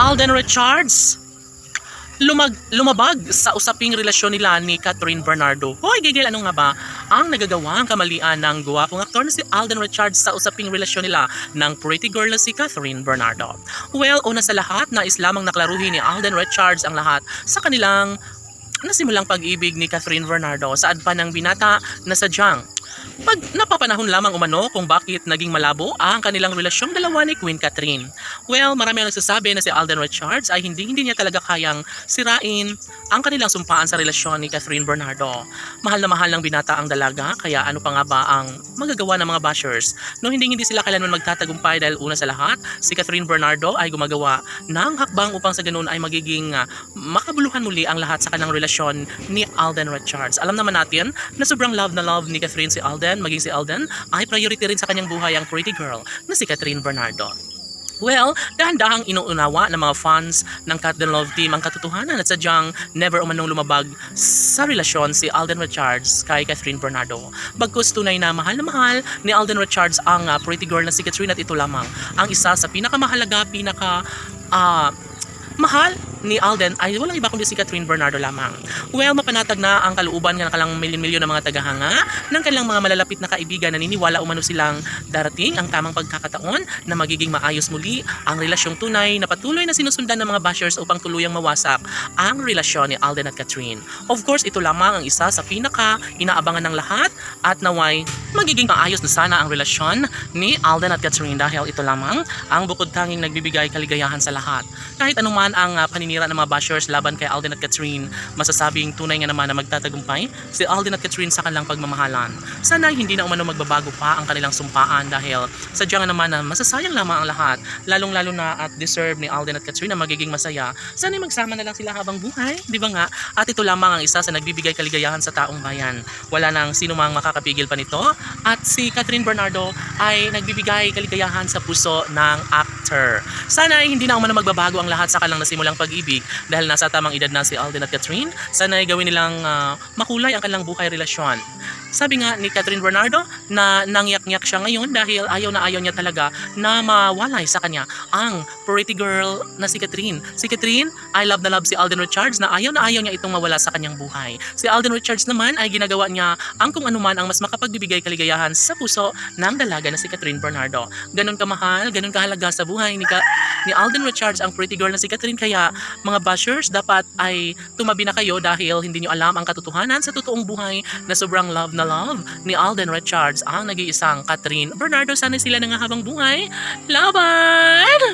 Alden Richards lumabag sa usaping relasyon nila ni Catherine Bernardo. Hoy, gigil, ano nga ba ang nagagawang kamalian ng gwapong aktor na si Alden Richards sa usaping relasyon nila ng pretty girl na si Catherine Bernardo? Well, una sa lahat, nais lamang naklaruhin ni Alden Richards ang lahat sa kanilang nasimulang pag-ibig ni Catherine Bernardo. Saan pa ng binata na sadyang napapanahon lamang umano kung bakit naging malabo ang kanilang relasyong dalawa ni Queen Catherine. Well, marami ang nagsasabi na si Alden Richards ay hindi niya talaga kayang sirain ang kanilang sumpaan sa relasyon ni Catherine Bernardo. Mahal na mahal ng binata ang dalaga, kaya ano pa nga ba ang magagawa ng mga bashers? No, hindi sila kailanman magtatagumpay dahil una sa lahat, si Catherine Bernardo ay gumagawa ng hakbang upang sa ganoon ay magiging makabuluhan muli ang lahat sa kanilang relasyon ni Alden Richards. Alam naman natin na sobrang love na love ni Catherine si Alden, maging si Alden ay priority rin sa kanyang buhay ang pretty girl na si Catherine Bernardo. Well, dahan-dahang inuunawa ng mga fans ng Cat the Love Team ang katotohanan at sadyang never umanong lumabag sa relasyon si Alden Richards kay Catherine Bernardo. Bagkus tunay na mahal ni Alden Richards ang pretty girl na si Catherine, at ito lamang ang isa sa pinakamahalaga, mahal ni Alden ay walang iba kundi si Catherine Bernardo lamang. Well, mapanatag na ang kalooban ng kalang milyon-milyon ng mga tagahanga ng kanilang mga malalapit na kaibigan, na niniwala umano silang darating ang tamang pagkakataon na magiging maayos muli ang relasyong tunay na patuloy na sinusundan ng mga bashers upang tuluyang mawasak ang relasyon ni Alden at Catherine. Of course, ito lamang ang isa sa pinaka inaabangan ng lahat, at naway magiging maayos na sana ang relasyon ni Alden at Catherine dahil ito lamang ang bukod tanging nagbibigay kaligayahan sa lahat. Kahit anuman ang paninira ng mga bashers laban kay Alden at Catherine, masasabing tunay nga naman na magtatagumpay si Alden at Catherine sa kanilang pagmamahalan. Sana hindi na umano magbabago pa ang kanilang sumpaan dahil sadya nga naman na masasayang lamang ang lahat, lalong-lalo na at deserve ni Alden at Catherine na magiging masaya. Sana magsama na lang sila habang buhay, di ba nga? At ito lamang ang isa sa nagbibigay kaligayahan sa taong bayan. Wala nang sino mang makakapigil pa nito, at si Catherine Bernardo ay nagbibigay kaligayahan sa puso ng actor. Sana ay hindi na umano magbabago ang lahat sa kanilang nasimulang pag-ibig dahil nasa tamang edad na si Alden at Catherine. Sana ay gawin nilang makulay ang kanilang buhay relasyon. Sabi nga ni Catherine Bernardo na nangyak-nyak siya ngayon dahil ayaw na ayaw niya talaga na mawalay sa kanya ang pretty girl na si Catherine. Si Catherine ay love na love si Alden Richards na ayaw niya itong mawala sa kanyang buhay. Si Alden Richards naman ay ginagawa niya ang kung anuman ang mas makapagbibigay kaligayahan sa puso ng dalaga na si Catherine Bernardo. Ganon kamahal, ganon kahalaga sa buhay ni Alden Richards ang pretty girl na si Catherine, kaya mga bashers dapat ay tumabi na kayo dahil hindi nyo alam ang katotohanan sa totoong buhay na sobrang love na love ni Alden Richards ang nag-iisang Catherine Bernardo. Sana sila na nga habang buhay. Laban!